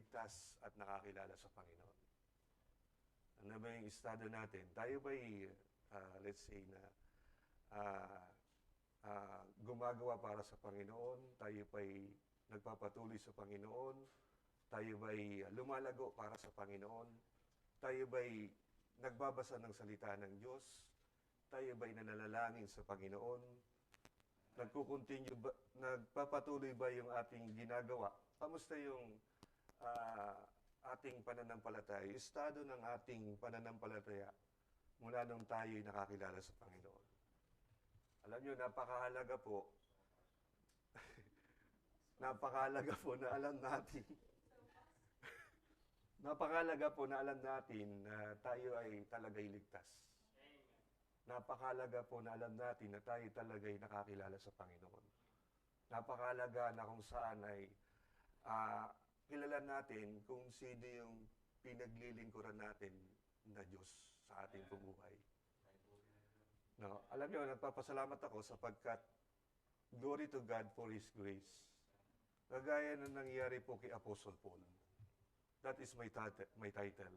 ligtas at nakakilala sa Panginoon? Ano ba yung estado natin? Tayo ba'y, let's say na, ah, gumagawa para sa Panginoon? Tayo ba'y nagpapatuloy sa Panginoon? Tayo ba'y lumalago para sa Panginoon? Tayo ba'y nagbabasa ng salita ng Diyos? Tayo ba'y nananalangin sa Panginoon? Nagpapatuloy ba yung ating ginagawa? Kamusta yung ating pananampalataya, estado ng ating pananampalataya mula nung tayo'y nakakilala sa Panginoon? Alam nyo, napakahalaga po, napakahalaga po na alam natin, napakahalaga po na alam natin na tayo ay talagay ligtas. Napakahalaga po na alam natin na tayo talagay nakakilala sa Panginoon. Napakahalaga na kung saan ay kilala natin kung sino yung pinaglilingkuran natin na Diyos sa ating buhay. No, alam niyo, nagpapasalamat ako sapagkat glory to God for His grace. Kagaya na nangyari po kay Apostle Paul. That is my title.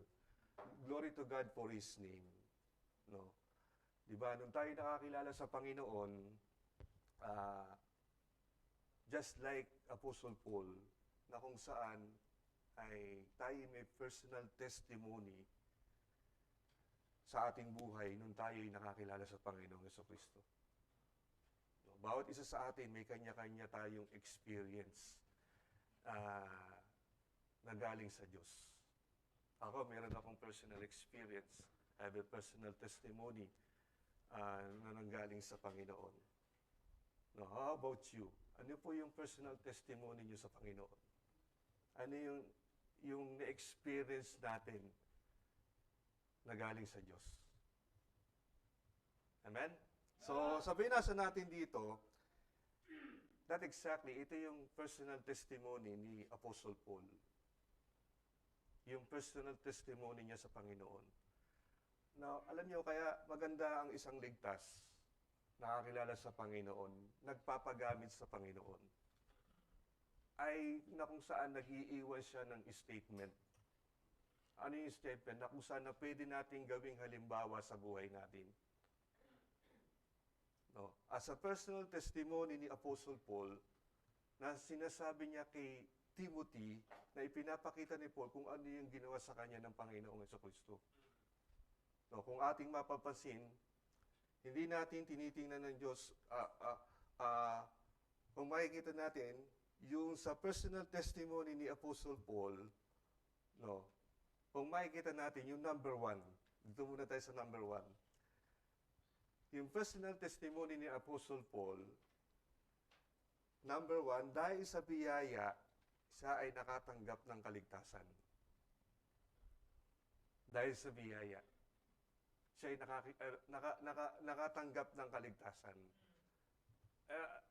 Glory to God for His name. No. Diba, nung tayo nakakilala sa Panginoon, just like Apostle Paul, na kung saan ay tayo may personal testimony sa ating buhay nung tayo'y nakakilala sa Panginoong Jesucristo. No, bawat isa sa atin may kanya-kanya tayong experience na galing sa Diyos. Ako, meron akong personal experience. I have a personal testimony na nanggaling sa Panginoon. No, how about you? Ano po yung personal testimony niyo sa Panginoon? Ano yung na-experience natin na galing sa Diyos? Amen? So, sabihin nasa natin dito, that exactly, ito yung personal testimony ni Apostle Paul. Yung personal testimony niya sa Panginoon. Now, alam niyo, kaya maganda ang isang ligtas, nakakilala sa Panginoon, nagpapagamit sa Panginoon, ay na kung saan nag-iiwan siya ng statement. Ano yung statement? Na kung saan na pwede nating gawing halimbawa sa buhay natin. No? As a personal testimony ni Apostle Paul, na sinasabi niya kay Timothy, na ipinapakita ni Paul kung ano yung ginawa sa kanya ng Panginoong Jesucristo. No, kung ating mapapansin, hindi natin tinitingnan ng Diyos, kung makikita natin, yung sa personal testimony ni Apostle Paul, no, kung makikita natin yung number 1, dito muna tayo sa number 1. Yung personal testimony ni Apostle Paul, number 1, dahil sa biyaya, siya ay nakatanggap ng kaligtasan. Dahil sa biyaya, siya ay nakatanggap ng kaligtasan.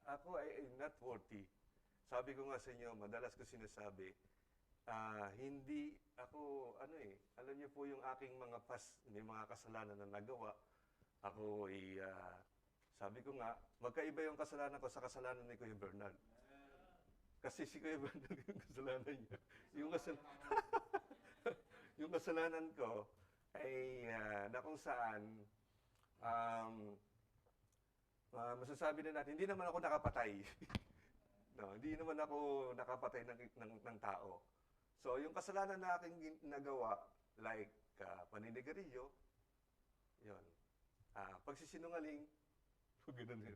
Ako ay not worthy. Sabi ko nga sa inyo, madalas ko sinasabi, hindi ako, alam niyo po yung aking mga may mga kasalanan na nagawa. Ako ay, sabi ko nga, magkaiba yung kasalanan ko sa kasalanan ni Kuya Bernard. Kasi si Kuya Bernard yung kasalanan niya. Yung kasalanan ko ay na kung saan, masasabi na natin, hindi naman ako nakapatay. No, hindi naman ako nakapatay ng tao. So, yung kasalanan na aking nagawa, like paninigarilyo, yun. Pagsisinungaling, ganun din.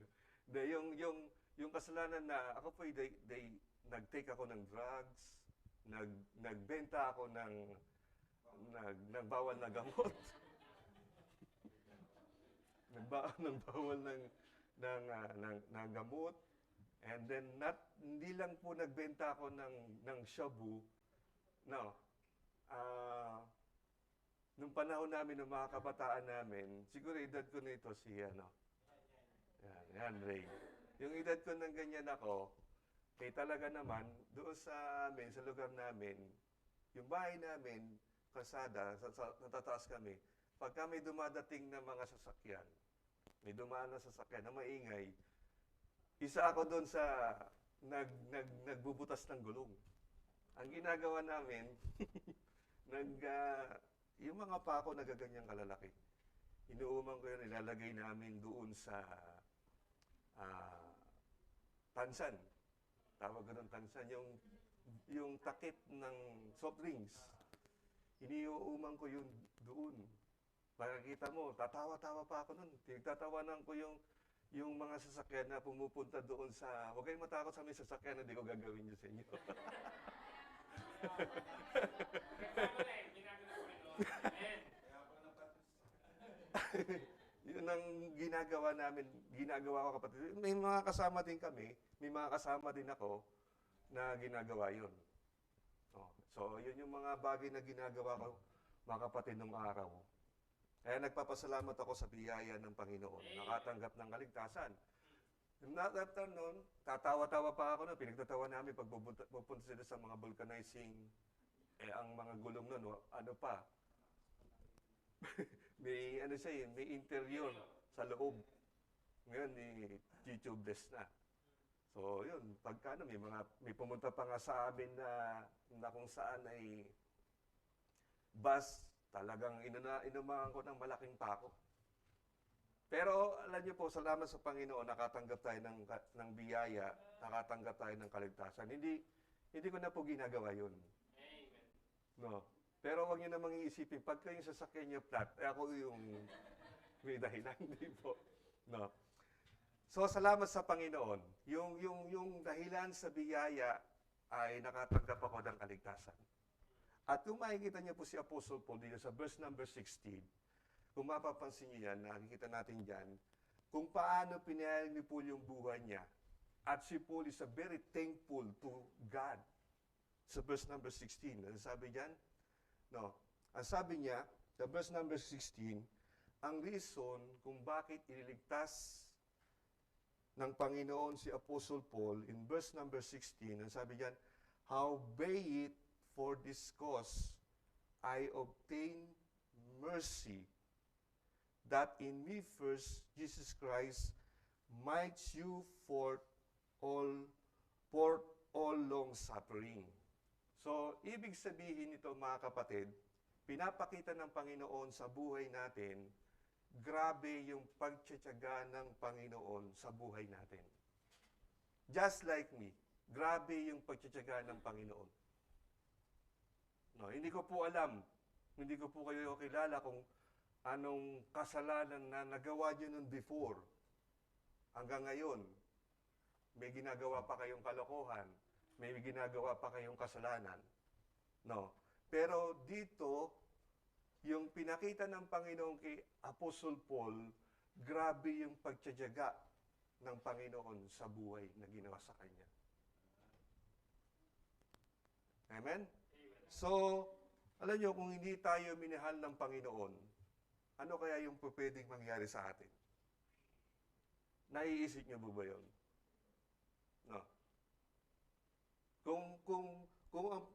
Yung kasalanan na ako po, nag-take ako ng drugs, nagbenta ako ng bawal na gamot. Nagbawal ng gamot. And then, hindi lang po nagbenta ako ng shabu. No. Nung panahon namin, ng mga kabataan namin, siguro edad ko nito yan, Ray. Yung edad ko ng ganyan ako, talaga naman, doon sa amin, sa lugar namin, yung bahay namin, kalsada, natataas kami, pagka may dumadating na mga sasakyan, may dumaan na sasakyan na maingay, isa ako doon sa nagbubutas ng gulong. Ang ginagawa namin, nag, ah, yung mga pako na gaganyang kalalaki, inuuman ko yun, ilalagay namin doon sa ah, tansan. Tawag ko ng tansan, yung takip ng soft drinks. Iniuuman ko yun doon. Makikita mo, tatawa-tawa pa ako nun. Pinagtatawanan ko yung mga sasakyan na pumupunta doon sa, huwag kayong matakot sa may sasakyan, hindi ko gagawin yun sa inyo. Yun ang ginagawa namin, ginagawa ko kapatid. May mga kasama din kami, may mga kasama din ako na ginagawa yun. Oh, so, yun yung mga bagay na ginagawa ko, mga kapatid, nung araw. Kaya nagpapasalamat ako sa biyaya ng Panginoon, nakatanggap ng kaligtasan. After noon, tatawa-tawa pa ako na, pinagtatawa namin pag pupunta sila sa mga vulcanizing, ang mga gulong nun, ano pa, may ano siya may interior sa loob. Ngayon, tubeless na. So, yun, pagka may pumunta pa nga sa amin na kung saan ay bus, talagang inumahan ko ng malaking pako. Pero alam niyo po, salamat sa Panginoon, nakatanggap tayo ng biyaya, nakatanggap tayo ng kaligtasan. Hindi ko na po ginagawa yun. No. Pero huwag niyo namang iisipin, pagka yung sasakyan niyo flat, ako yung may dahilan, hindi po. No. So, salamat sa Panginoon. Yung dahilan sa biyaya ay nakatanggap ako ng kaligtasan. At kung makikita niyo po si Apostle Paul dito sa verse number 16, kung mapapansin niyo yan, nakikita natin dyan, kung paano pinayag ni Paul yung buhay niya. At si Paul is very thankful to God. Sa verse number 16, ano sabi dyan? No. Ang sabi niya, sa verse number 16, ang reason kung bakit ililigtas ng Panginoon si Apostle Paul, in verse number 16, ang sabi dyan, howbeit for this cause I obtain mercy, that in me first Jesus Christ might shew forth for all long suffering. So, ibig sabihin nito mga kapatid, pinapakita ng Panginoon sa buhay natin, grabe yung pagtsatsaga ng Panginoon sa buhay natin. Just like me, grabe yung pagtsatsaga ng Panginoon. No, hindi ko po alam, hindi ko po kayo kilala kung anong kasalanan na nagawa nyo nun before. Hanggang ngayon, may ginagawa pa kayong kalokohan, may ginagawa pa kayong kasalanan. No. Pero dito, yung pinakita ng Panginoon kay Apostle Paul, grabe yung pagtsatsaga ng Panginoon sa buhay na ginawa sa kanya. Amen? So, alam nyo, kung hindi tayo minahal ng Panginoon, ano kaya yung pwedeng mangyari sa atin? Naiisip niyo ba yun? No.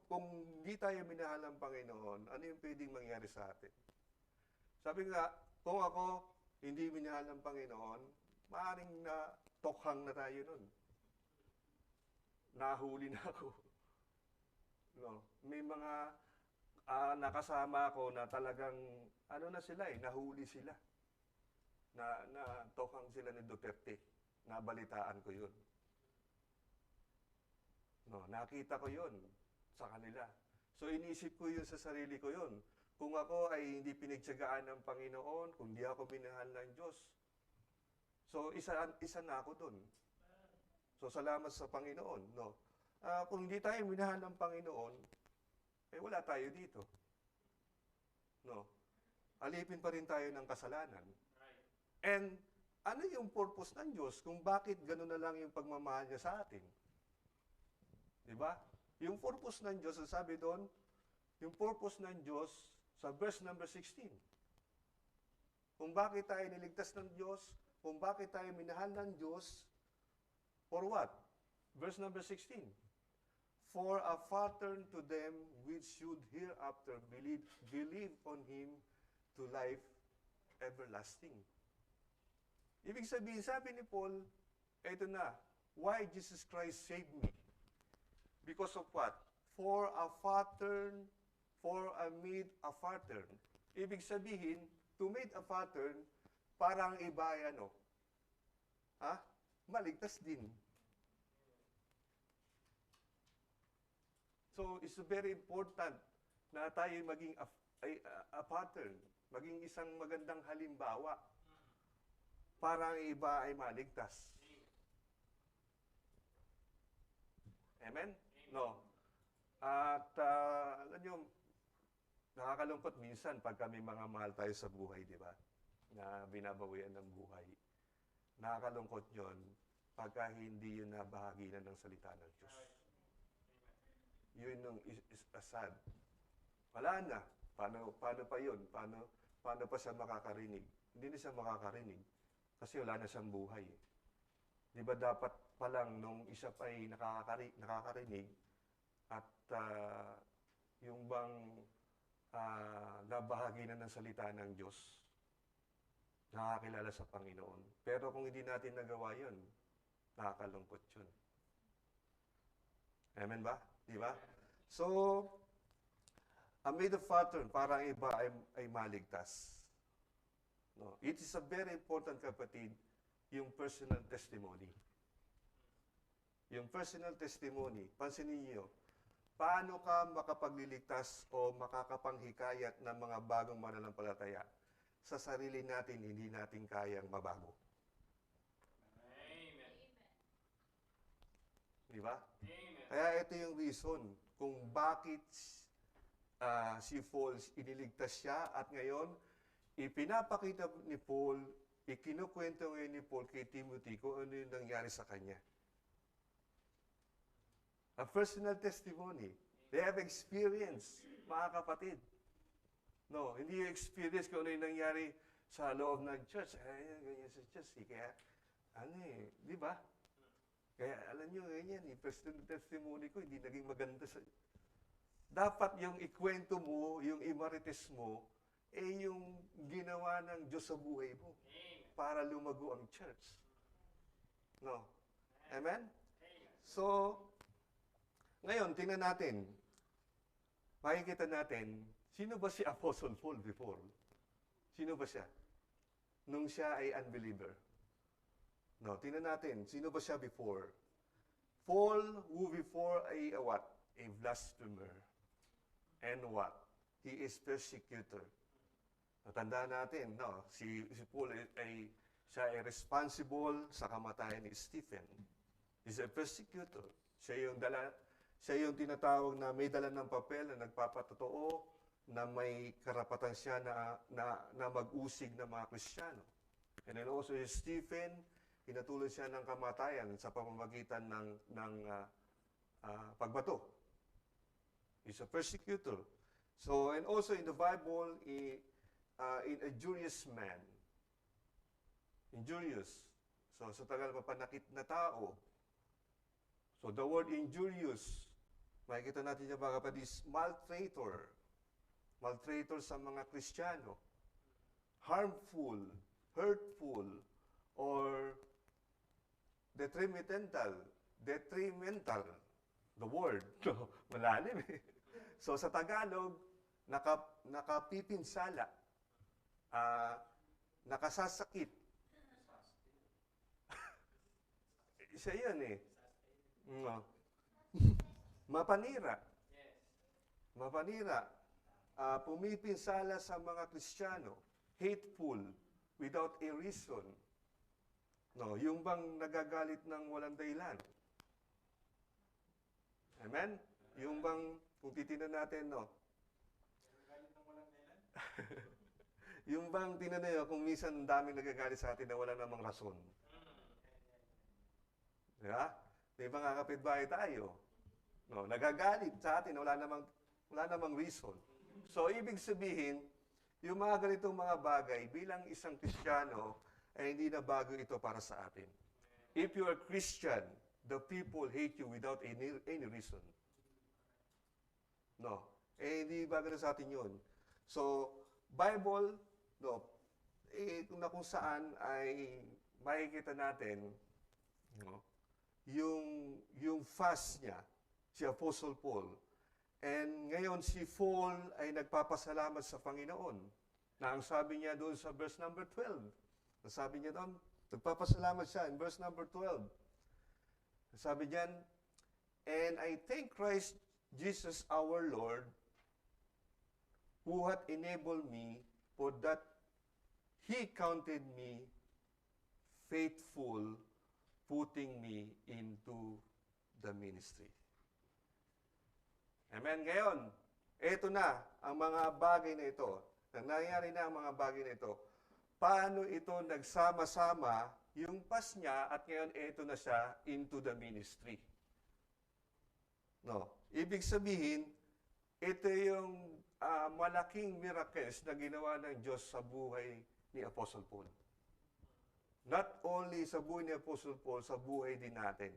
Kung hindi tayo minahal ng Panginoon, ano yung pwedeng mangyari sa atin? Sabi nga, kung ako hindi minahal ng Panginoon, maaaring na tokhang na tayo nun. Nahuli na ako. No. May mga nakasama ako na talagang, na sila nahuli sila. Na tokhang sila ni Duterte. Nabalitaan ko yun. No, nakita ko yun sa kanila. So, inisip ko yun sa sarili ko yun. Kung ako ay hindi pinagtsagaan ng Panginoon, kung hindi ako minahal ng Diyos, so, isa na ako dun. So, salamat sa Panginoon. No? Kung hindi tayo minahal ng Panginoon, wala tayo dito. No? Alipin pa rin tayo ng kasalanan. And, ano yung purpose ng Diyos kung bakit gano'n na lang yung pagmamahal niya sa atin? Diba? Yung purpose ng Diyos, sabi doon, yung purpose ng Diyos sa verse number 16. Kung bakit tayo niligtas ng Diyos, kung bakit tayo minahal ng Diyos, for what? Verse number 16. For a pattern to them which should hereafter believe on Him to life everlasting. Ibig sabihin, sabi ni Paul, eto na, why Jesus Christ saved me? Because of what? for a pattern, for a made a pattern. Ibig sabihin, to make a pattern, parang iba ay ano? Ha? Maligtas din. So, it's very important na tayo maging a pattern, maging isang magandang halimbawa para ang iba ay maligtas. Amen? No. At alam nyo, nakakalungkot minsan pag kami mga mahal tayo sa buhay, di ba? Na binabawian ng buhay. Nakakalungkot yon pagka hindi yun nabahagi na ng salita ng Diyos. Yun yung is sad. Wala na. Paano pa yun? Paano pa siya makakarinig? Hindi na siya makakarinig kasi wala na siyang buhay. Di ba dapat pa lang nung isa pa ay nakakarinig at yung bang nabahagi na ng salita ng Diyos, nakakilala sa Panginoon. Pero kung hindi natin nagawa yun, nakakalungkot yun. Amen ba? Di ba? So, amid the pattern, para ang iba ay maligtas. No? It is a very important, kapatid, yung personal testimony. Yung personal testimony, pansinin niyo, paano ka makapagliligtas o makakapanghikayat ng mga bagong mananampalataya sa sarili natin, hindi natin kayang mabago. Amen. Di ba? Amen. Kaya ito yung reason kung bakit si Paul, iniligtas siya at ngayon, ipinapakita ni Paul, ikinukwento ngayon ni Paul kay Timothy kung ano yung nangyari sa kanya. A personal testimony. They have experience, mga kapatid. No, hindi yung experience kung ano yung nangyari sa loob ng church. Ay, ganyan sa church. Kaya, di ba? Kaya, alam nyo, ganyan, personal testimony ko, hindi naging maganda sa... Dapat yung ikwento mo, yung imarites mo, yung ginawa ng Diyos sa buhay mo para lumago ang church. No? Amen? So, ngayon, tingnan natin. Makikita natin, sino ba si Apostle Paul before? Sino ba siya? Nung siya ay unbeliever. No, tingnan natin, sino ba siya before? Paul, who before ay what? A blasphemer. And what? He is persecutor. Natandaan natin, no? Si Paul siya ay responsible sa kamatayan ni Stephen. He's a persecutor. Siya yung tinatawag na may dala ng papel na nagpapatotoo na may karapatan siya na mag-usig ng mga Kristiyano. And then also Stephen, pinatuloy siya ng kamatayan sa pamamagitan ng pagbato. He's a persecutor. So, and also in the Bible, in a injurious man. Injurious. So, sa tagal mapanakit na tao. So, the word injurious, makikita natin yung mga kapatid, maltraitor. Maltraitor sa mga Kristiyano. Harmful, hurtful, or detrimental. Detrimental. The word. Malalim eh. So, sa Tagalog, nakapipinsala. Nakasasakit. Isa yun eh. Mapanira. Mapanira. Pumipinsala sa mga Kristiyano. Hateful. Without a reason. No, yung bang nagagalit ng walang dahilan. Amen? Yung bang, kung titinan natin, no? Nagagalit ng walang dahilan? Yung bang tinan nyo, kung minsan daming nagagalit sa atin na wala namang rason. Di ba? May mga kapitbahay tayo. No, nagagalit sa atin na wala namang reason. So, ibig sabihin, yung mga ganitong mga bagay, bilang isang Kristiyano, ay hindi na bago ito para sa atin. If you are Christian, the people hate you without any reason. No. Hindi bago na sa atin yun. So, Bible, no, kung saan ay makikita natin, no, yung fast niya, si Apostle Paul, And ngayon si Paul ay nagpapasalamat sa Panginoon. Na ang sabi niya doon sa verse number 12. Ang sabi niya doon, nagpapasalamat siya in verse number 12. Ang sabi niyan, "And I thank Christ Jesus our Lord, who hath enabled me, for that He counted me faithful, putting me into the ministry." Amen. Ngayon, ito na ang mga bagay na ito. Nangyayari na ang mga bagay na ito. Paano ito nagsama-sama yung pas niya at ngayon ito na siya into the ministry. No. Ibig sabihin, ito yung malaking miracles na ginawa ng Diyos sa buhay ni Apostle Paul. Not only sa buhay ni Apostle Paul, sa buhay din natin.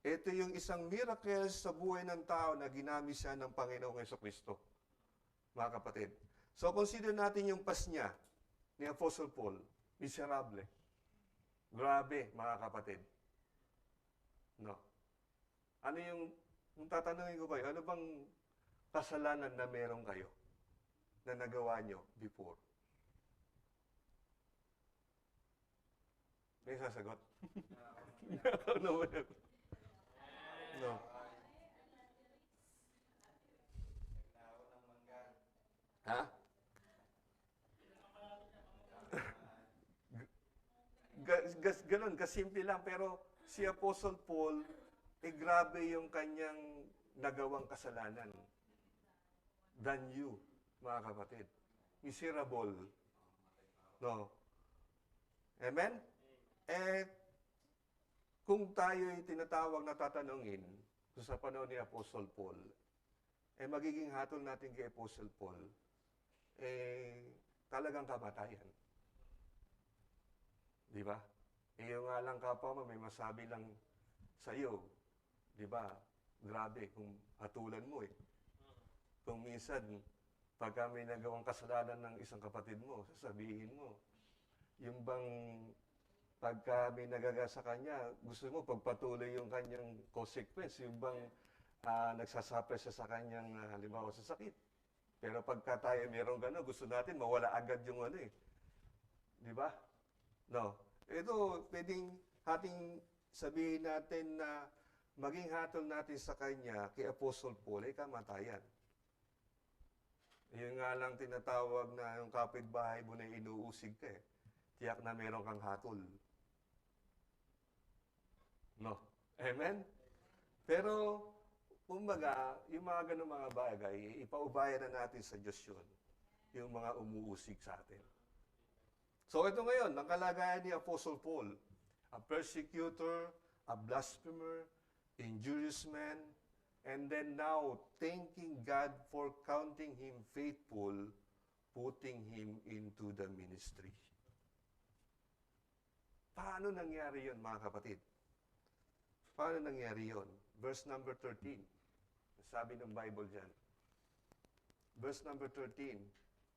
Ito yung isang miracle sa buhay ng tao na ginamit siya ng Panginoong Jesucristo. Mga kapatid. So, consider natin yung pas niya ni Apostle Paul. Miserable. Grabe, mga kapatid. No. Ano yung tatanungin ko kayo, ano bang kasalanan na meron kayo na nagawa nyo before? May sasagot? No. No. Ha? Ganon, kasimple lang. Pero si Apostle Paul, grabe yung kanyang nagawang kasalanan than you, mga kapatid. Miserable. No. Amen? Kung tayo'y tinatawag na tatanungin sa panahon ni Apostle Paul, magiging hatol natin kay Apostle Paul, talagang kamatayan. Di ba? Yung nga lang kapwa mo, may masabi lang sa iyo. Di ba? Grabe kung hatulan mo Kung minsan, pagka may nagawang kasalanan ng isang kapatid mo, sasabihin mo, yung bang pagka may nagaga sa kanya, gusto mo pagpatuloy yung kanyang consequence, yung bang nagsasuffer siya sa kanyang, halimbawa, sa sakit. Pero pagka tayo mayroong gano'n, gusto natin mawala agad yung Di ba? No. Ito, pwedeng ating sabihin natin na maging hatol natin sa kanya, kay Apostle Paul, ay kamatayan. Yung nga lang tinatawag na yung kapitbahay mo na inuusig ka Tiyak na meron kang hatol. No. Amen? Pero, kumbaga, yung mga ganun mga bagay, ipaubaya na natin sa Diyos yun. Yung mga umuusig sa atin. So, ito ngayon, ang kalagayan ni Apostle Paul, a persecutor, a blasphemer, injurious man, and then now, thanking God for counting him faithful, putting him into the ministry. Paano nangyari yun, mga kapatid? Paano nangyari yun? Verse number 13. Sabi ng Bible dyan. Verse number 13.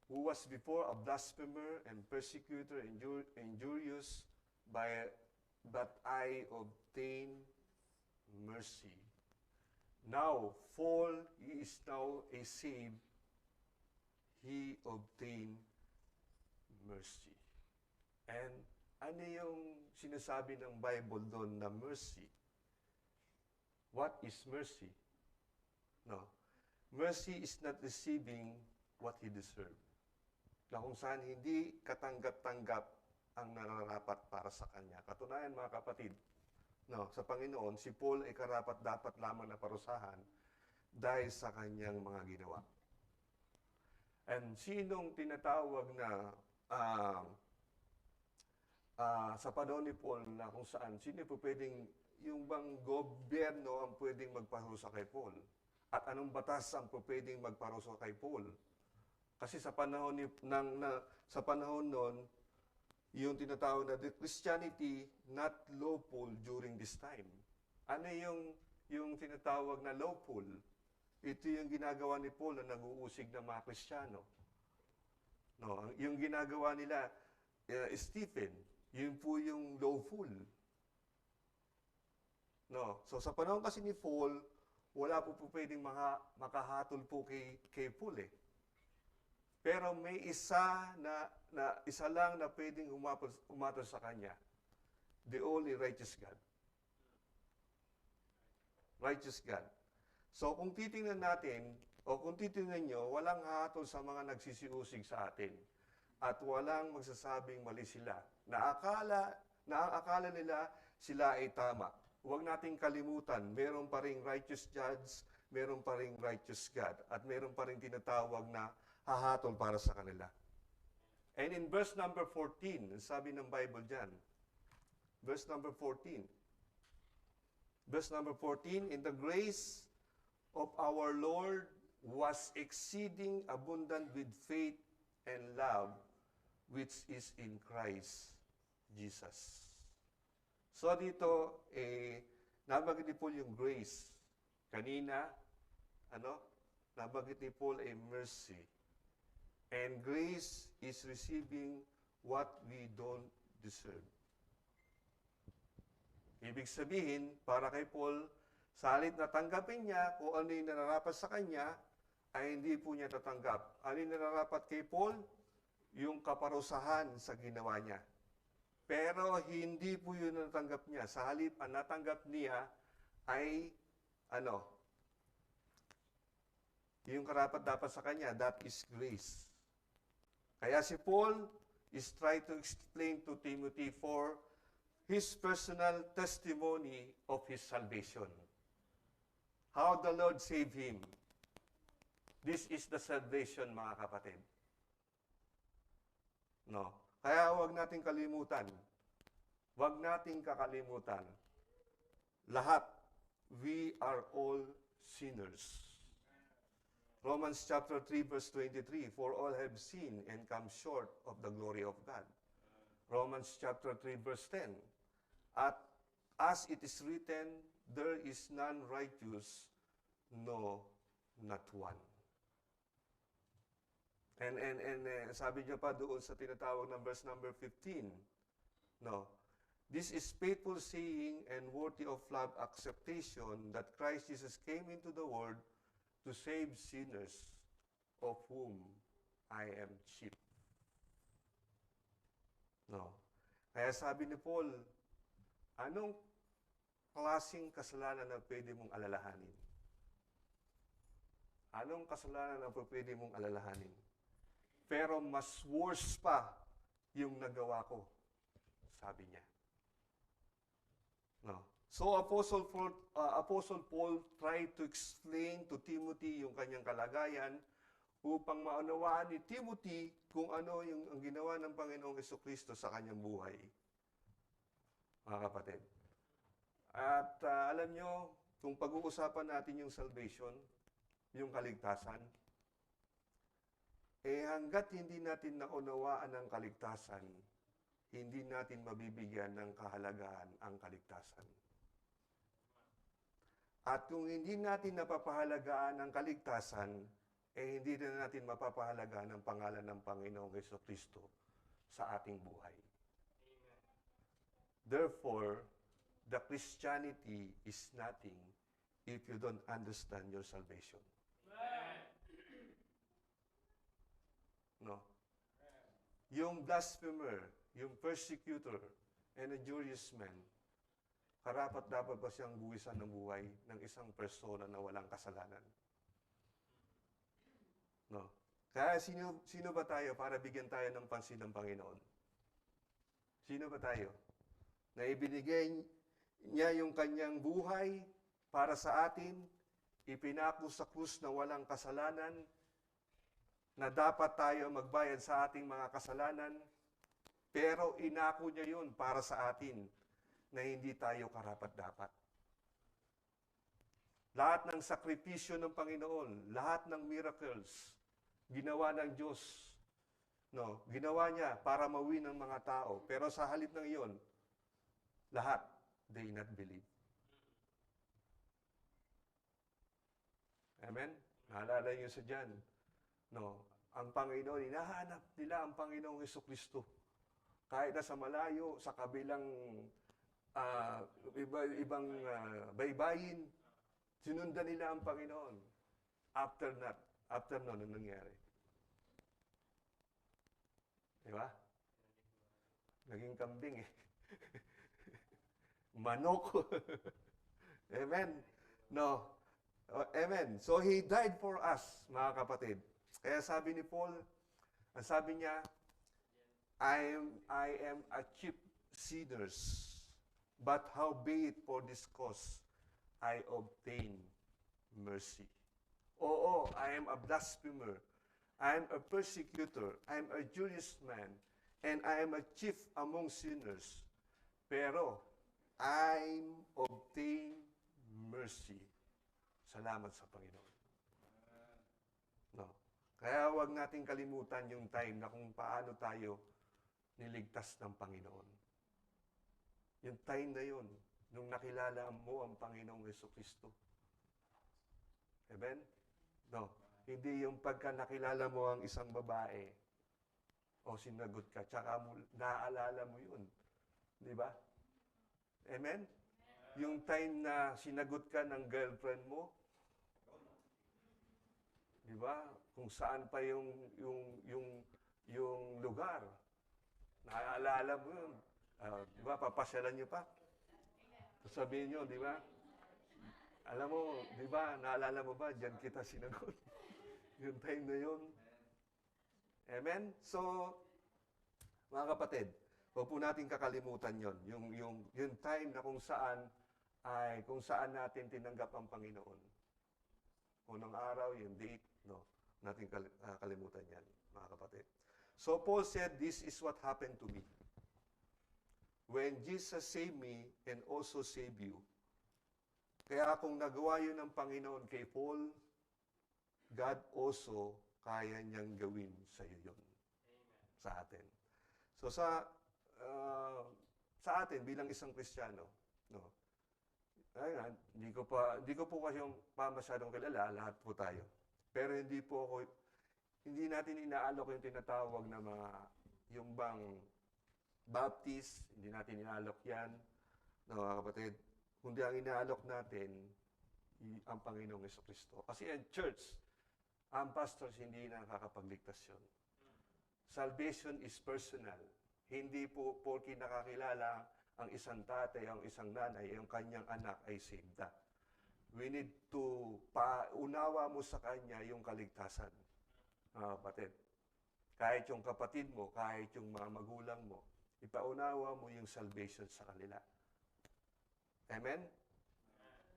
Who was before a blasphemer and persecutor, injurious, but I obtained mercy. Now, Paul, he is now a saved, he obtained mercy. And ano yung sinasabi ng Bible doon na mercy? What is mercy? No. Mercy is not receiving what he deserved. Na kung saan hindi katanggap-tanggap ang nararapat para sa kanya. Katunayan, mga kapatid, no, sa Panginoon, si Paul ay karapat-dapat lamang na parusahan dahil sa kanyang mga ginawa. And sinong tinatawag na sa panahon ni Paul na kung saan, sino po pwedeng, yung bang gobyerno ang pwedeng magparusa kay Paul? At anong batas ang pwedeng magparusa kay Paul? Kasi sa panahon sa panahon noon, yung tinatawag na the Christianity not lawful during this time. Ano yung tinatawag na lawful? Ito yung ginagawa ni Paul na nag-uusig ng mga Kristiyano. No, yung ginagawa nila Stephen, yun po yung lawful. No, so sa panahon kasi ni Paul, wala po pwedeng makahatol po kay Paul eh. Pero may isa isa lang na pwedeng umatol sa kanya. The only righteous God. Righteous God. So kung titingnan natin, o kung titingnan nyo, walang hahatol sa mga nagsisiusig sa atin. At walang magsasabing mali sila. Na ang akala nila sila ay tama. Huwag nating kalimutan, meron pa ring righteous judge, meron pa ring righteous God, at meron pa ring tinatawag na hahatol para sa kanila. And in verse number 14, sabi ng Bible dyan, verse number 14, in the grace of our Lord was exceeding abundant with faith and love, which is in Christ Jesus. So dito, nabanggit ni Paul yung grace. Kanina, nabanggit ni Paul ay mercy. And grace is receiving what we don't deserve. Ibig sabihin, para kay Paul, sa halip na tanggapin niya kung ano yung nararapat sa kanya, ay hindi po niya tatanggap. Ano yung nararapat kay Paul? Yung kaparusahan sa ginawa niya. Pero hindi po yun natanggap niya. Sa halip, ang natanggap niya ay, yung karapat-dapat sa kanya, that is grace. Kaya si Paul is trying to explain to Timothy for his personal testimony of his salvation. How the Lord saved him. This is the salvation, mga kapatid. No. Kaya huwag nating kalimutan. Huwag nating kakalimutan. Lahat, we are all sinners. Romans chapter 3 verse 23, for all have sinned and come short of the glory of God. Romans chapter 3 verse 10, at as it is written, there is none righteous, no, not one. And sabi niya pa doon sa tinatawag ng verse number 15, no, this is faithful saying and worthy of love acceptation that Christ Jesus came into the world to save sinners, of whom I am chief. No. Kaya sabi ni Paul, anong klaseng kasalanan na pwede mong alalahanin? Anong kasalanan na pwede mong alalahanin? Pero mas worse pa yung nagawa ko, sabi niya. No. So Apostle Paul tried to explain to Timothy yung kanyang kalagayan upang maunawaan ni Timothy kung ano yung ang ginawa ng Panginoong Jesucristo sa kanyang buhay. Mga kapatid. At alam nyo, kung pag-uusapan natin yung salvation, yung kaligtasan, hanggat hindi natin naunawaan ang kaligtasan, hindi natin mabibigyan ng kahalagahan ang kaligtasan. At kung hindi natin napapahalagaan ang kaligtasan, hindi na natin mapapahalagaan ang pangalan ng Panginoong Jesucristo sa ating buhay. Amen. Therefore, the Christianity is nothing if you don't understand your salvation. No. Yung blasphemer, yung persecutor, and a injurious man, karapat dapat ba siyang buwisan ng buhay ng isang persona na walang kasalanan? No. Kaya sino ba tayo para bigyan tayo ng pansin ng Panginoon? Sino ba tayo? Na ibinigay niya yung kanyang buhay para sa atin, ipinako sa krus na walang kasalanan, na dapat tayo magbayad sa ating mga kasalanan, pero inako niya yun para sa atin na hindi tayo karapat-dapat. Lahat ng sakripisyo ng Panginoon, lahat ng miracles, ginawa ng Diyos. No, ginawa niya para mawin ng mga tao. Pero sa halip ng iyon, lahat, they not believe. Amen? Naalala niyo sa dyan. No, ang Panginoon, hinahanap nila ang Panginoong Jesucristo. Kahit na sa malayo, sa kabilang ibang baybayin, Sinundan nila ang Panginoon. After nun, anong nangyari? Di ba? Naging kambing eh. Manok. Amen. No. Oh, amen. So He died for us, mga kapatid. Kaya sabi ni Paul, ang sabi niya, I am a chief sinners, but howbeit for this cause I obtain mercy. Oo, I am a blasphemer. I am a persecutor. I am a Jewish man. And I am a chief among sinners. Pero, I obtain mercy. Salamat sa Panginoon. No. Kaya huwag nating kalimutan yung time na kung paano tayo niligtas ng Panginoon. Yung time na yun, nung nakilala mo ang Panginoong Jesucristo. Amen? No. Hindi yung pagka nakilala mo ang isang babae, o sinagot ka, tsaka mo, naaalala mo yun. Di ba? Amen? Yung time na sinagot ka ng girlfriend mo, di ba? Kung saan pa yung lugar. Naaalala mo yun. Di ba? Papasyalan nyo pa. Sabihin nyo, di ba? Alam mo, di ba? Naalala mo ba? Diyan kita sinagot. Yung time na yun. Amen? So, mga kapatid, huwag po natin kakalimutan yon. Yung time na kung saan natin tinanggap ang Panginoon. Unang araw, yung date, no? Natin kalimutan yan, mga kapatid. So, Paul said, this is what happened to me. When Jesus saved me and also saved you. Kaya kung nagawa yun ng Panginoon kay Paul, God also kaya niyang gawin sa iyo yun. Sa atin. So sa atin bilang isang Kristiyano, no. Ayun, hindi ko po kasi masyadong kilala, lahat po tayo. Pero hindi natin inaalok yung tinatawag na yung bang Baptist, hindi natin inaalok yan, no, mga kapatid. Kundi ang inaalok natin, ang Panginoong Jesucristo. Kasi ang church, ang pastors, hindi nakakapagligtas yun. Salvation is personal. Hindi po porke nakakilala ang isang tatay, ang isang nanay, ang kanyang anak ay saved na. We need to paunawa mo sa kanya yung kaligtasan. Kapatid. Kahit yung kapatid mo, kahit yung mga magulang mo, ipaunawa mo yung salvation sa kanila. Amen?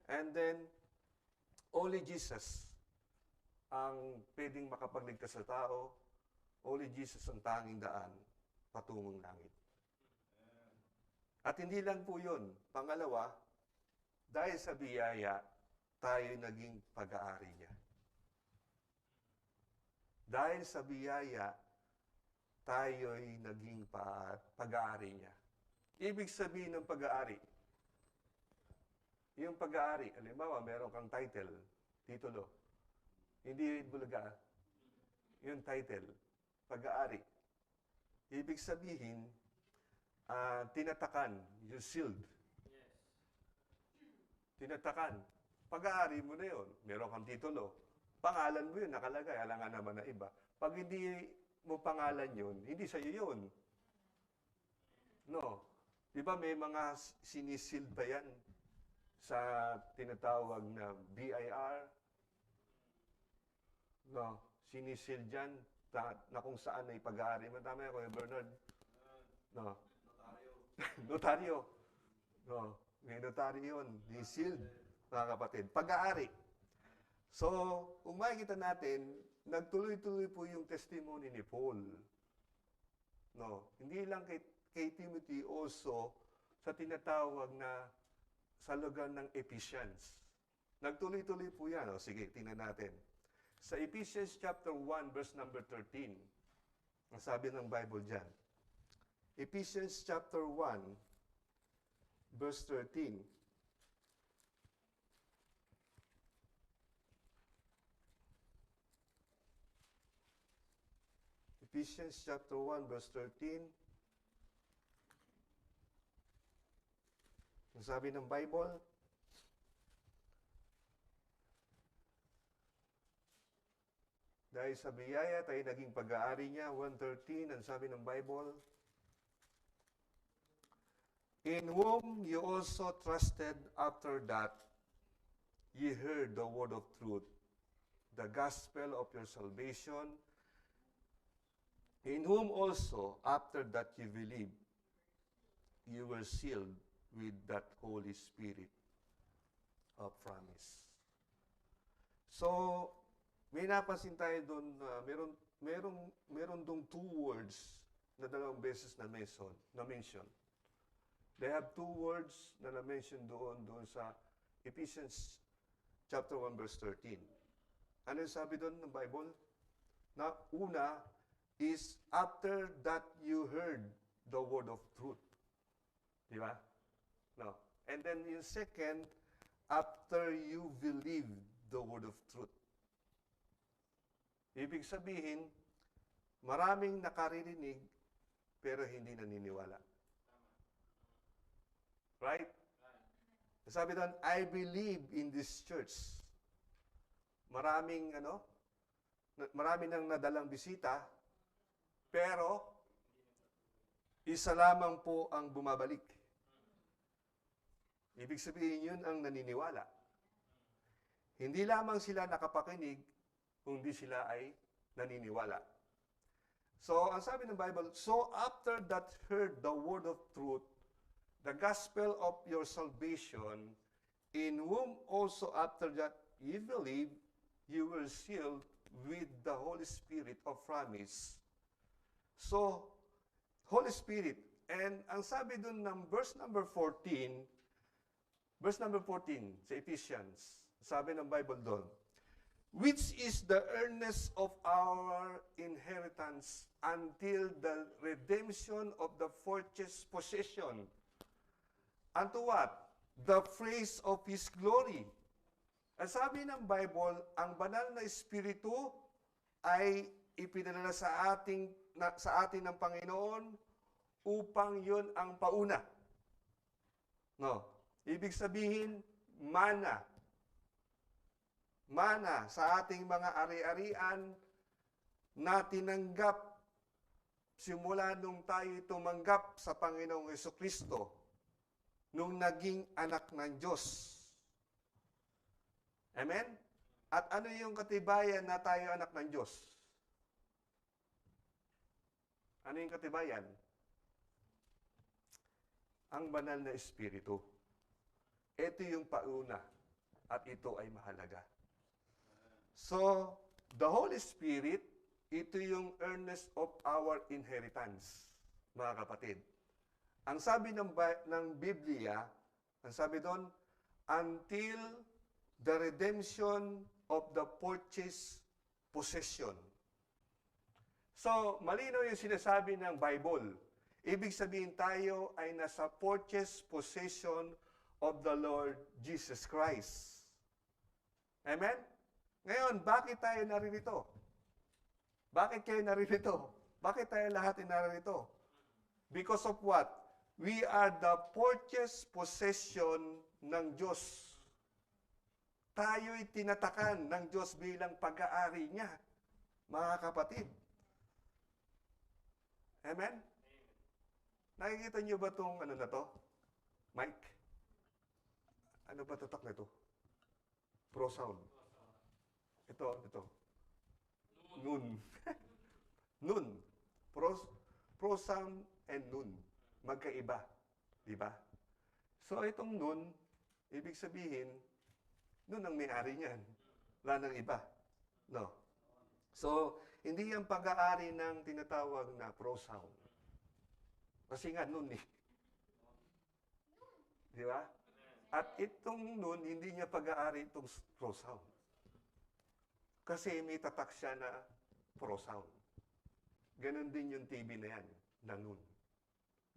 And then, only Jesus ang pwedeng makapagligtas sa tao. Only Jesus ang tanging daan patungong langit. At hindi lang po yun. Pangalawa, dahil sa biyaya, tayo naging pag-aari niya. Dahil sa biyaya, tayo'y naging pag-aari niya. Ibig sabihin ng pag-aari, yung pag-aari, halimbawa, meron kang title, titulo. Hindi bulaga. Yung title, pag-aari. Ibig sabihin, tinatakan, yung sealed. Tinatakan. Pag-aari mo na yun. Meron kang titulo. Pangalan mo yun, nakalagay. Alam nga naman na iba. Pag hindi mo pangalan yun, hindi sa'yo yun. No. Di ba may mga sinisealed ba yan? Sa tinatawag na BIR. No, sinisil dyan na kung saan ay pag-aari. Matama yan, Kuya Bernard. No. Notaryo. No, may notaryo yun. Ni-sealed, mga kapatid. Pag-aari. So, kung makikita natin, nagtuloy-tuloy po yung testimony ni Paul. No, hindi lang kay Timothy, also sa tinatawag na sa lugar ng Ephesians. Nagtuloy-tuloy po yan. O, sige, tingnan natin. Sa Ephesians chapter 1, verse number 13, ang sabi ng Bible dyan. Ephesians chapter 1, verse 13. Ephesians chapter 1, verse 13. Ang sabi ng Bible, Dahil sa biyaya, tayo naging pag-aari niya. 1:13, ang sabi ng Bible, in whom you also trusted after that ye heard the word of truth, the gospel of your salvation, in whom also after that you believed, you were sealed with that Holy Spirit of promise. So, may napansin tayo doon na meron dong two words na dalawang beses na mention. They have two words na na-mention doon sa Ephesians chapter 1 verse 13. Ano yung sabi doon ng Bible? Na una is after that you heard the word of truth. Di ba? No. And then yung second, after you believe the word of truth. Ibig sabihin, maraming nakaririnig pero hindi naniniwala. Right? Sabi doon, I believe in this church. Marami nang nadalang bisita, pero isa lamang po ang bumabalik. Ibig sabihin yun ang naniniwala. Hindi lamang sila nakapakinig, kundi sila ay naniniwala. So, ang sabi ng Bible, so after that heard the word of truth, the gospel of your salvation, in whom also after that ye believe, you were sealed with the Holy Spirit of promise. So, Holy Spirit, and ang sabi dun ng verse number 14 sa Ephesians, sabi ng Bible doon, which is the earnest of our inheritance until the redemption of the purchased possession. Unto what? The praise of His glory. Ang sabi ng Bible, ang banal na Espiritu ay ipinadala sa atin ng Panginoon upang yun ang pauna. No. Ibig sabihin, mana sa ating mga ari-arian na tinanggap simula nung tayo tumanggap sa Panginoong Jesucristo nung naging anak ng Diyos. Amen? At ano yung katibayan na tayo anak ng Diyos? Ano yung katibayan? Ang banal na Espiritu. Ito yung pauna at ito ay mahalaga. So, the Holy Spirit, ito yung earnest of our inheritance, mga kapatid. Ang sabi ng Biblia, ang sabi doon, until the redemption of the purchased possession. So, malinaw yung sinasabi ng Bible. Ibig sabihin tayo ay nasa purchased possession of the Lord Jesus Christ. Amen? Ngayon, bakit tayo naririto? Bakit kayo naririto? Bakit tayo lahat ay naririto? Because of what? We are the purchased possession ng Diyos. Tayo'y tinatakan ng Diyos bilang pag-aari niya, mga kapatid. Amen? Nakikita niyo ba itong ano na to? Mike? Ano ba tatak na ito? Pro sound. Ito. Nun. Nun. Pro sound and nun. Magkaiba. Diba? So, itong nun, ibig sabihin, nun ang may-ari niyan. Wala nang iba. No. So, hindi yan pag-aari ng tinatawag na pro sound. Kasi nga nun eh. Di ba? At itong nun, hindi niya pag-aari itong pro sound. Kasi may tatak siya na pro sound. Ganon din yung TV na yan, na nun.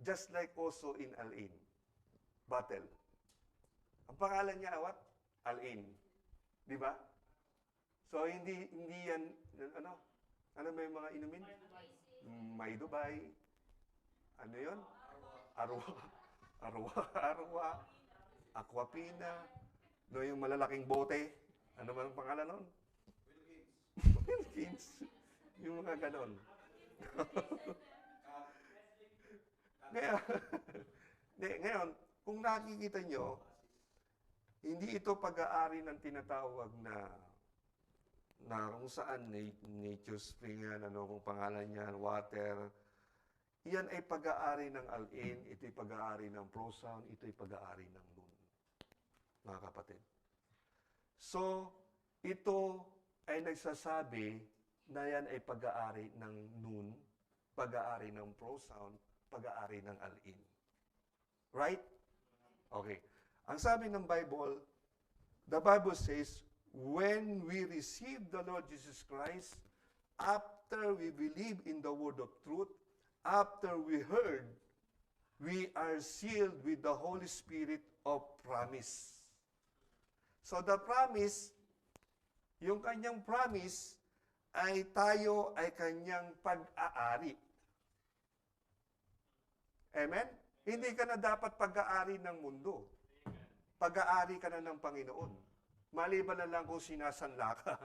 Just like also in Al-In. Battle. Ang pangalan niya, what? Al-In. Di ba? So, hindi yan, ano may mga inumin? May Dubai. Ano yun? Arwa. Aquafina. No, yung malalaking bote. Ano man ang pangalan nun? kids. Yung mga ganon. Ngayon, ngayon, kung nakikita nyo, hindi ito pag-aari ng tinatawag na kung saan nature spring yan, ano kung pangalan yan, water. Yan ay pag-aari ng alin, ito'y pag-aari ng prosound, ito'y pag-aari ng nun. Mga kapatid. So, ito ay nagsasabi na yan ay pag-aari ng nun, pag-aari ng prosound, pag-aari ng alin. Right? Okay. Ang sabi ng Bible, the Bible says, when we receive the Lord Jesus Christ, after we believe in the word of truth, after we heard, we are sealed with the Holy Spirit of promise. So the promise, yung kanyang promise, ay tayo ay kanyang pag-aari. Amen? Hindi ka na dapat pag-aari ng mundo. Pag-aari ka na ng Panginoon. Maliban na lang kung sinasanla ka.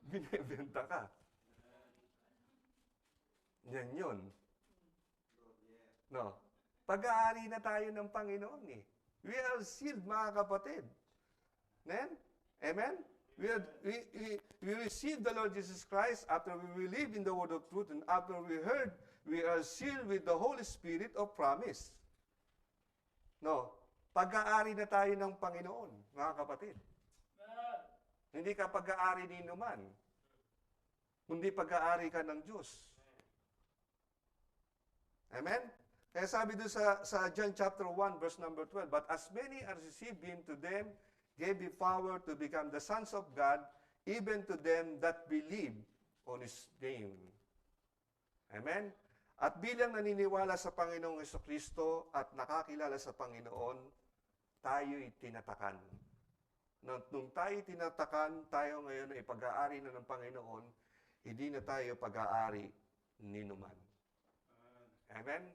Binibenta ka. Yan yun. No. Pag-aari na tayo ng Panginoon eh. We are sealed, mga kapatid. Amen? Amen? We received the Lord Jesus Christ after we believed in the word of truth, and after we heard, we are sealed with the Holy Spirit of promise. No. Pag-aari na tayo ng Panginoon, mga kapatid. Hindi ka pag-aari ni inuman. Kundi pag-aari ka ng Diyos. Amen? Kaya sabi doon sa John chapter 1, verse number 12, but as many as received him, to them gave the power to become the sons of God, even to them that believe on His name. Amen? At bilang naniniwala sa Panginoong Jesucristo at nakakilala sa Panginoon, tayo'y tinatakan. Nung tayo'y tinatakan, tayo ngayon ay pag-aari na ng Panginoon, hindi na tayo pag-aari ni numan. Amen?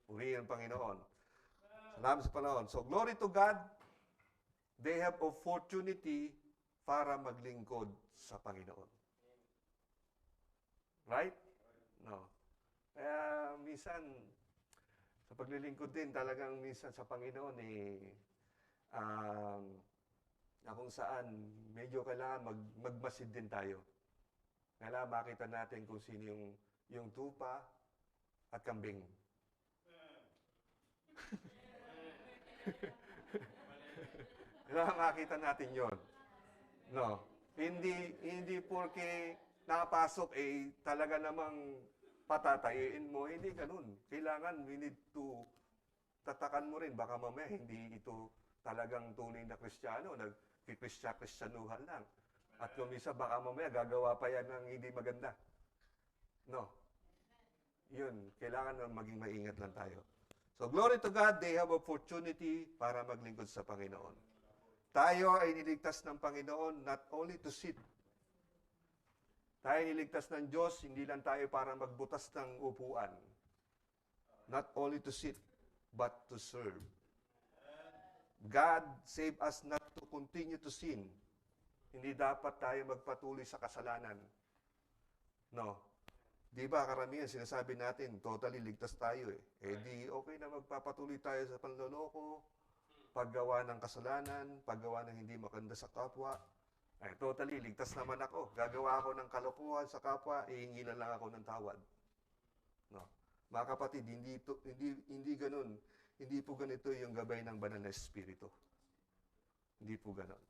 Purihin ang Panginoon. Salamat sa Panginoon. So, glory to God. They have opportunity para maglingkod sa Panginoon. Right? No. Kaya minsan, sa paglilingkod din, talagang minsan sa Panginoon, na kung saan medyo kailangan magmasid din tayo. Kailangan makita natin kung sino yung tupa at kambing. Kailangan makita natin yon. No. Hindi porke nakapasok talaga namang patatayin mo. Hindi ganun. Kailangan we need to tatakan mo rin. Baka mamaya hindi ito talagang tunay na Kristiyano. Nag-Kristyanuhan lang. At kung isa baka mamaya gagawa pa yan ng hindi maganda. No. Yun. Kailangan na maging maingat lang tayo. So, glory to God, they have opportunity para maglingkod sa Panginoon. Tayo ay niligtas ng Panginoon not only to sit. Tayo niligtas ng Diyos, hindi lang tayo para magbutas ng upuan. Not only to sit, but to serve. God save us not to continue to sin. Hindi dapat tayo magpatuloy sa kasalanan. No. Di ba, karamihan sinasabi natin, totally ligtas tayo eh. Di okay na magpapatuloy tayo sa panloloko, paggawa ng kasalanan, paggawa ng hindi maganda sa kapwa. Totally, ligtas naman ako. Gagawa ako ng kalokohan sa kapwa, ihingi na lang ako ng tawad. No. Mga kapatid, hindi ganun. Hindi po ganito yung gabay ng banal na espiritu. Hindi po ganun.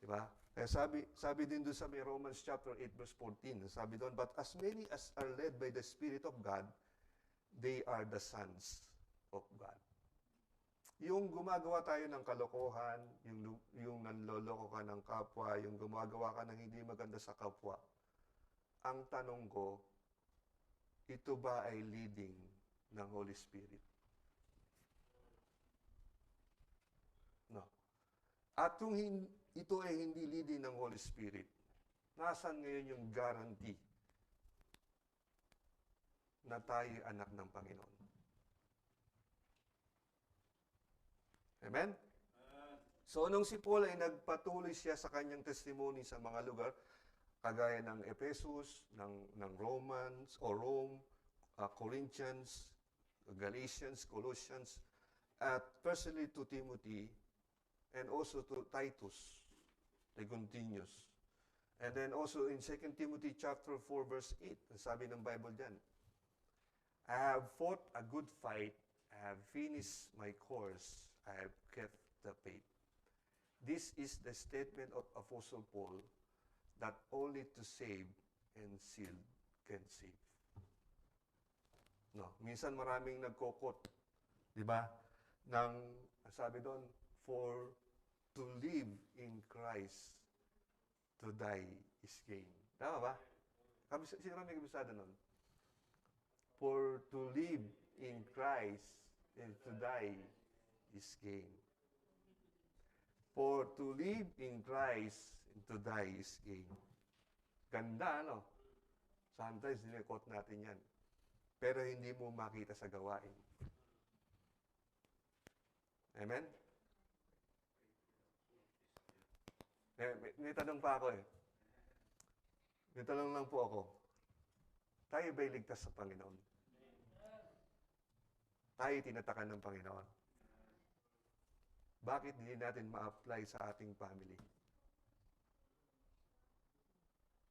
Di ba? Kaya sabi din doon sa may Romans chapter 8 verse 14, sabi doon, but as many as are led by the Spirit of God, they are the sons of God. Yung gumagawa tayo ng kalokohan, yung nanloloko ka ng kapwa, yung gumagawa ka ng hindi maganda sa kapwa, ang tanong ko, ito ba ay leading ng Holy Spirit? No. At kung ito ay hindi leading ng Holy Spirit, nasaan ngayon yung guarantee na tayo anak ng Panginoon? Amen? So, nung si Paul ay nagpatuloy siya sa kanyang testimony sa mga lugar, kagaya ng Ephesus, ng Romans o Rome, Corinthians, Galatians, Colossians, at personally to Timothy, and also to Titus. They continues. And then also in 2 Timothy chapter 4 verse 8, ang sabi ng Bible diyan, I have fought a good fight, I have finished my course, I have kept the faith. This is the statement of Apostle Paul that only to save and seal can save. No, minsan maraming nagkokot, di ba? Nang sabi doon, for to live in Christ, to die is gain. Tama ba? Sino may kabisado nun? For to live in Christ and to die is gain. For to live in Christ and to die is gain. Ganda, no? Sometimes dinekot natin yan. Pero hindi mo makita sa gawain. Amen? May tanong pa ako eh. May tanong lang po ako. Tayo ba'y ligtas sa Panginoon? Tayo tinatakan ng Panginoon. Bakit hindi natin ma-apply sa ating family?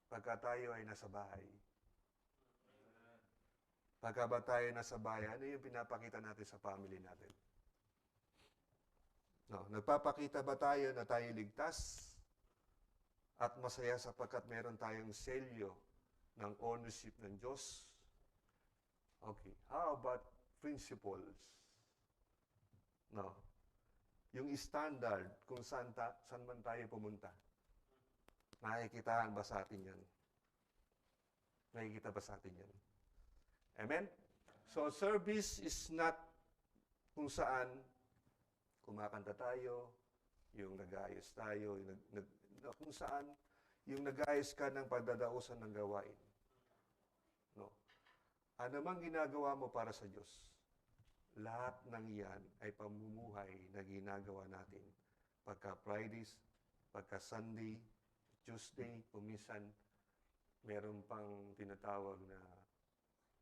Pagka tayo ay nasa bahay. Pagka ba tayo nasa bahay, ano yung pinapakita natin sa family natin? No, nagpapakita ba tayo na tayo ligtas at masaya sapagkat meron tayong selyo ng ownership ng Diyos? Okay. How about principles? No. Yung standard kung saan man tayo pumunta. Nakikitahan ba sa atin yan? Nakikita ba sa atin yan? Amen? So, service is not kung saan kumakanta tayo, yung nag-aayos tayo, kung saan yung nag-aayos ka ng pagdadausan ng gawain. No. Ano mang ginagawa mo para sa Diyos, lahat ng yan ay pamumuhay na ginagawa natin. Pagka Fridays, pagka Sunday, Tuesday, kuminsan, meron pang tinatawag na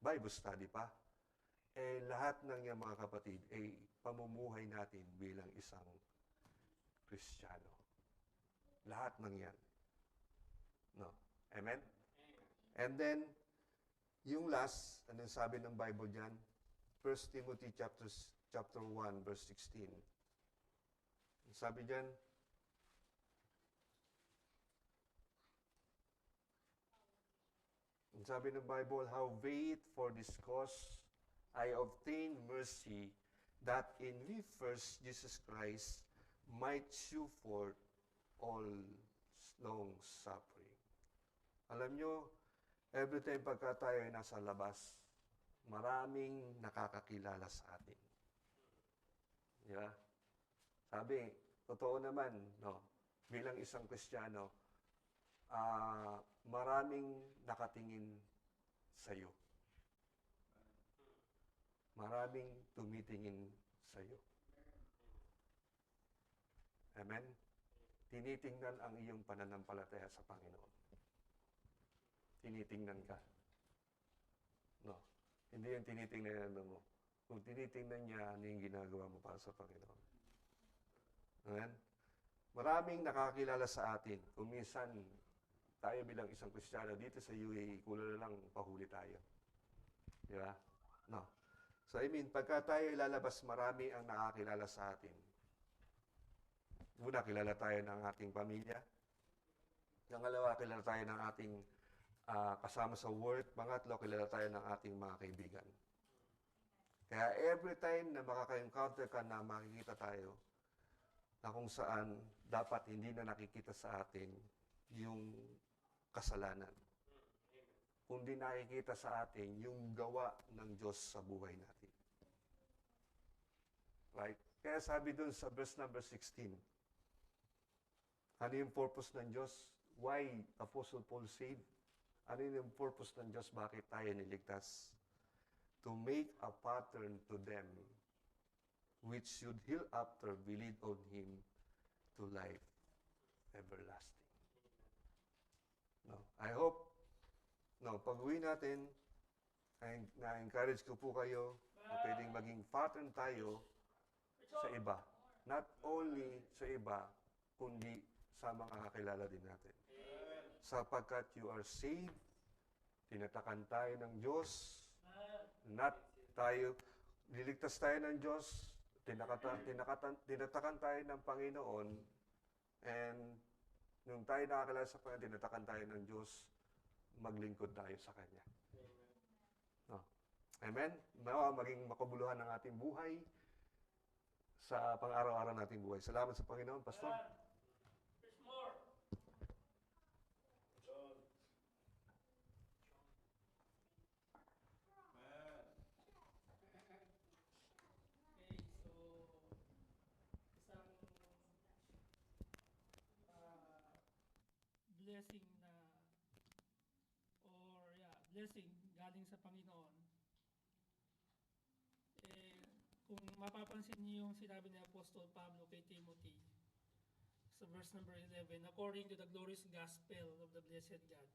Bible study pa. Eh, lahat ng yan, mga kapatid, ay pamumuhay natin bilang isang Kristiyano. Lahat ng yan. No. Amen? And then, yung last, anong sabi ng Bible dyan? 1 Timothy chapter 1, verse 16. Sabi dyan, sabi ng Bible, how wait for this cause, I obtain mercy, that in me first Jesus Christ might shew forth all long suffering. Alam nyo, every time pagka tayo ay nasa labas, maraming nakakakilala sa atin. Di ba? Sabi, totoo naman, no, bilang isang Kristiyano, maraming nakatingin sa iyo. Maraming tumitingin sa iyo. Amen? Tinitingnan ang iyong pananampalataya sa Panginoon. Tinitingnan ka. No. Hindi yung tinitingnan mo. Kung tinitingnan niya, ano yung ginagawa mo para sa Panginoon. Amen? Maraming nakakilala sa atin. Kung minsan, tayo bilang isang Kristiyano dito sa UAE, kulang na lang pahuli tayo. Di ba? No. So, I mean, pagka tayo ilalabas, marami ang nakakilala sa atin. Una, kilala tayo ng ating pamilya. Pangalawa, kilala tayo ng ating kasama sa work. Pangatlo, kilala tayo ng ating mga kaibigan. Kaya every time na makaka-encounter ka na makikita tayo, na kung saan dapat hindi na nakikita sa atin yung kasalanan. Kundi nakikita sa atin yung gawa ng Diyos sa buhay natin. Right? Kaya sabi dun sa verse number 16, ano yung purpose ng Diyos? Why Apostle Paul saved? Ano yung purpose ng Diyos? Bakit tayo niligtas? To make a pattern to them which should hereafter believe on Him to life everlasting. No, I hope, no, pag-uwi natin, na-encourage ko po kayo na pwedeng maging pattern tayo sa iba. Not only sa iba, kundi sa mga kakilala din natin. Sapagkat you are saved, tinatakan tayo ng Diyos, not tayo, niligtas tayo ng Diyos, tinatakan tayo ng Panginoon, and nung tayo nakakilala sa Panginoon, tinatakan tayo ng Diyos, maglingkod tayo sa Kanya. No. Amen? Nawa, maging makabuluhan ang ating buhay sa pang-araw-araw nating buhay. Salamat sa Panginoon, Pastor. There's more. Amen. Okay, so isang blessing na blessing galing sa Panginoon. Kung mapapansin niyo yung sinabi ni Apostol Pablo kay Timothy sa verse number 11, according to the glorious gospel of the blessed God,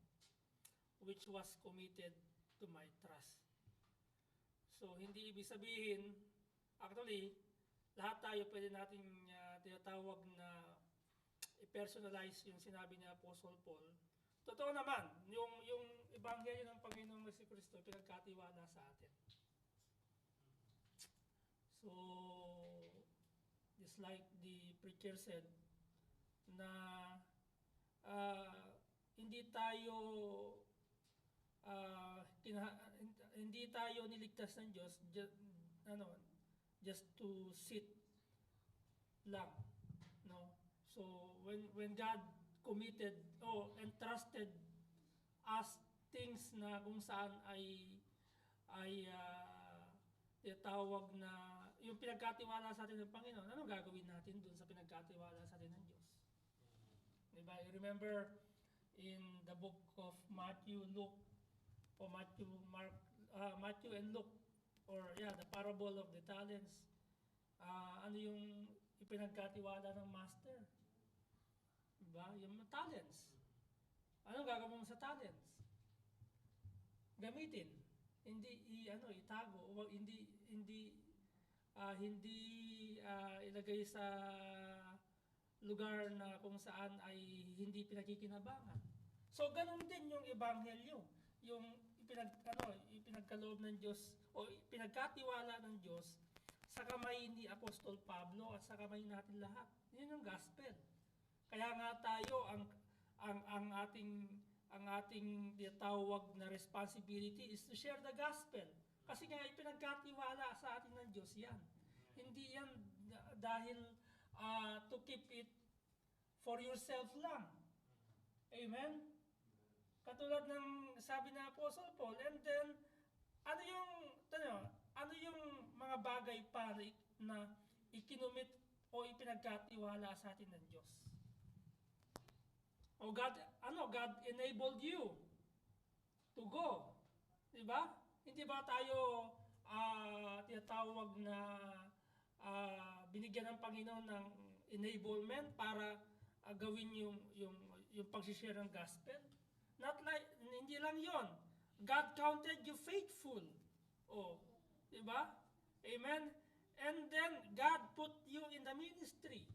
which was committed to my trust. So, hindi ibig sabihin, actually, lahat tayo pwede nating tinatawag na i-personalize yung sinabi ni Apostle Paul. Totoo naman, yung ebanghelyo ng Panginoong Jesucristo pinagkatiwala sa atin. So, just like the preacher said, na hindi tayo niligtas ng Diyos just to sit lang, no. So when God committed entrusted us things na kung saan ay tawag na yung pinagkatiwala sa atin ng Panginoon, ano gagawin natin dun sa pinagkatiwala sa atin ng Diyos? Diba? I remember in the book of Matthew, Luke, or Matthew and Luke, the parable of the talents. Ano yung ipinagkatiwala ng master? Diba? Yung talents. Ano gagawin mo sa talents? Gamitin. Hindi itago o hindi ilagay sa lugar na kung saan ay hindi pinakikinabangan. So ganun din yung ebanghelyo, yung ipinagkaloob ng Diyos o pinagkatiwala ng Diyos sa kamay ni Apostol Pablo at sa kamay natin lahat. Yun yung gospel. Kaya nga tayo ang ating tawag na responsibility is to share the gospel. Kasi nga ipinagkatiwala sa atin ng Diyos yan. Hindi yan dahil to keep it for yourself lang. Amen? Katulad ng sabi ng Apostle Paul, and then, ano yung mga bagay pa na ikinumit o ipinagkatiwala sa atin ng Diyos? O God enabled you to go. Diba? Hindi ba tayo tinatawag na binigyan ng Panginoon ng enablement para gawin yung pag-share ng gospel? Hindi lang yon. God counted you faithful. Diba? Amen? And then, God put you in the ministry.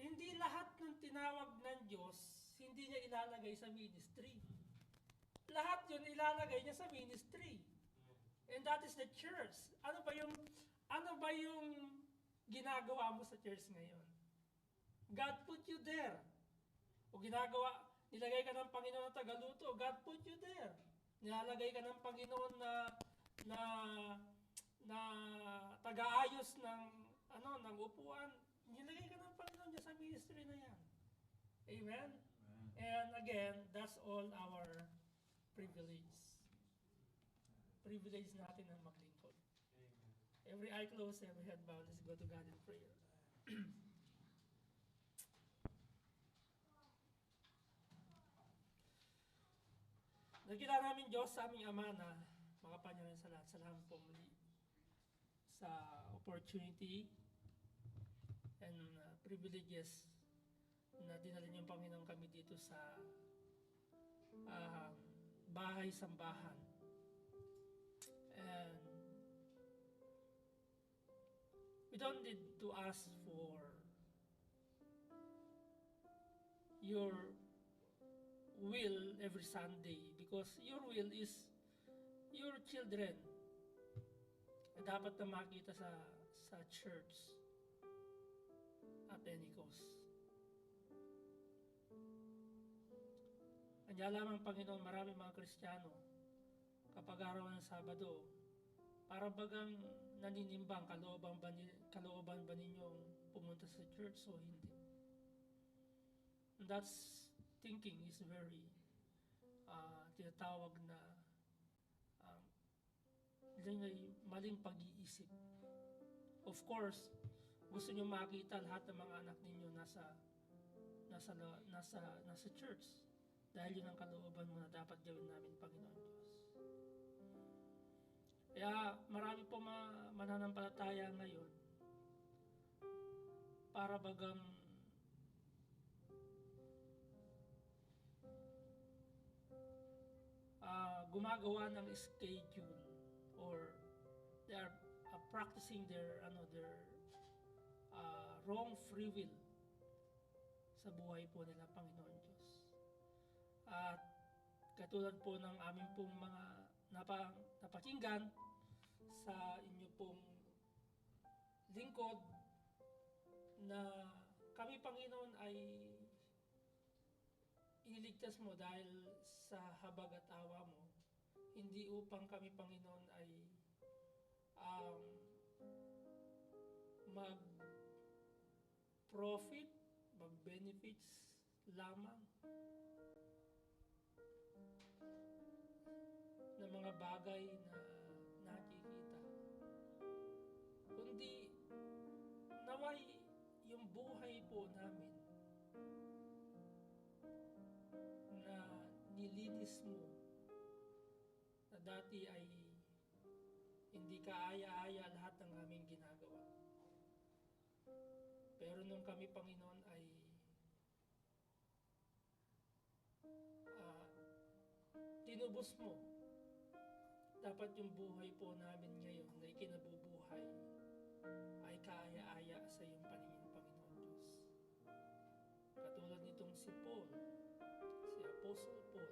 Hindi lahat ng tinawag ng Diyos, hindi niya ilalagay sa ministry. Lahat yun ilalagay niya sa ministry. And that is the church. Ano ba yung ginagawa mo sa church ngayon? God put you there. O nilagay ka ng Panginoon na tagaluto, God put you there. Nilalagay ka ng Panginoon na taga-ayos ng upuan. Nilagay ka ng Panginoon niya sa ministry na yan. Amen? And again, that's all our privilege. Privilege natin ang maglingkod. Every eye closed, every head bowed. Let's go to God in prayer. Nagkila namin Diyos sa aming Ama na makapanyalan sa lahat. Salamat po muli sa opportunity and privileges na dinala niyong Panginoon kami dito sa ah, bahay-sambahan. And we don't need to ask for your will every Sunday because your will is your children na dapat na makita sa church at any cost. Kanya lamang Panginoon, marami mga Kristiyano kapag araw ng Sabado, para bagang naninimbang kalooban ba ninyong pumunta sa church o hindi. And that's thinking is very tinatawag na maling pag-iisip. Of course, gusto nyo makita lahat ng mga anak ninyo nasa church dahil yun ang kalooban mo na dapat gawin namin, Panginoon Diyos. Kaya marami po mananampalataya ngayon para bagang gumagawa ng schedule or they are practicing their wrong free will sa buhay po nila, Panginoon Diyos. At katulad po ng aming pong mga napakinggan sa inyo pong lingkod na kami, Panginoon, ay iniligtas mo dahil sa habag at awa mo, hindi upang kami, Panginoon, ay mag-profit, mag-benefits lamang ng mga bagay na nakikita, kundi naway yung buhay po namin na nilinis mo na dati ay hindi kaaya-aya lahat ng aming ginagawa. Pero nung kami, Panginoon, ay tinubos mo, dapat yung buhay po namin ngayon na ikinabubuhay ay kaaya-aya sa iyong paningin, Panginoon Diyos. Katulad nitong si Paul, si Apostle Paul,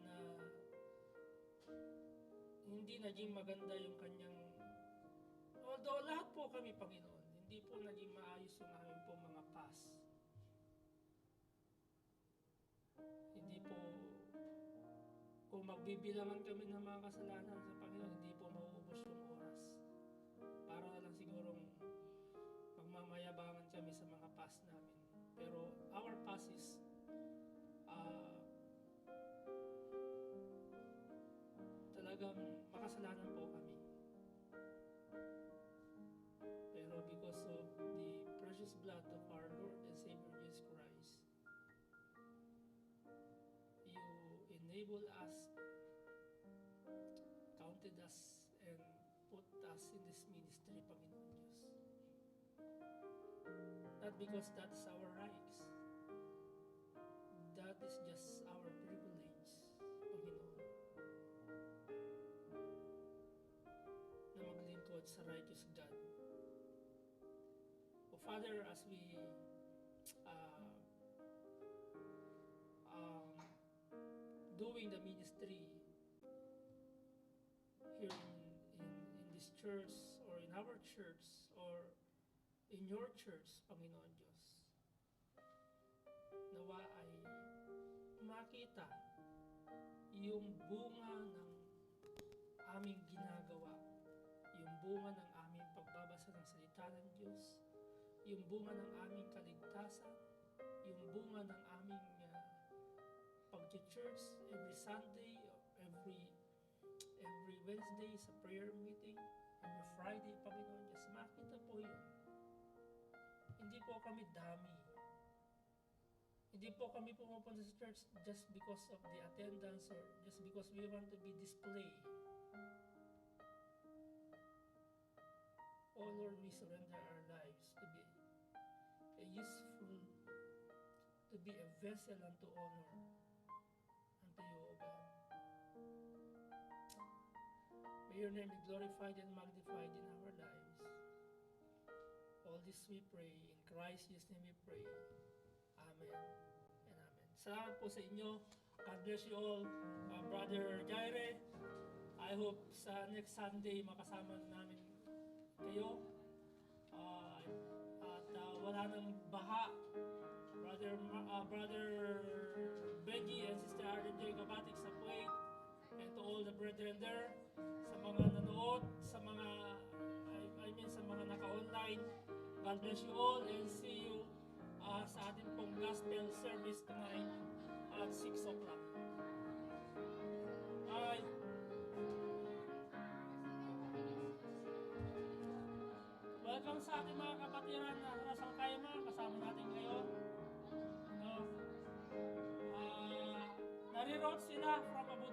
na hindi naging maganda yung kanyang, although lahat po kami, Panginoon, hindi po naging maayos yung aming po mga past. Hindi po, kung magbibilangan kami ng mga kasalanan sa Panginoon, hindi po mauubos yung oras. Para na lang sigurong magmamayabangan kami sa mga past namin. Pero our past is talagang makasalanan po kami. Pero because of the precious blood of our Lord and Savior Jesus Christ, you enable us, counted us, and put us in this ministry, Panginoon Diyos. Not because that's our rights. That is just our privilege, Panginoon, na maglingkod sa righteous God. O Father, as we doing the ministry here in this church or in our church or in your church, Panginoon Diyos, nawa ay makita yung bunga ng aming ginagawa, yung bunga ng aming pagbabasa ng salita ng Diyos, yung bunga ng aming kaligtasan, yung bunga ng aming pag-church every Sunday, every Wednesday sa prayer meeting, every Friday, Panginoon Diyos, makita po yun. Hindi po kami dami. Hindi po kami pumupunta sa church just because of the attendance or just because we want to be displayed. Oh Lord, we surrender our lives to be useful to to be a vessel unto honor unto you, O God. May your name be glorified and magnified in our lives. All this we pray. In Christ Jesus' name we pray. Amen and amen. Salamat po sa inyo. God bless you all. Brother Jaire, I hope sa next Sunday makasama namin kayo. Wala nang baha. Brother Becky and Sister RJ Kabatik sa Kuwait, and to all the brethren there, sa mga nanood, sa mga sa mga naka-online. God bless you all and see you sa ating pong gospel service tonight at 6 o'clock. Bye! Welcome sa ating mga kapatiran na nasa Kaima. Kasama natin ngayon. Nariroute sila from Abu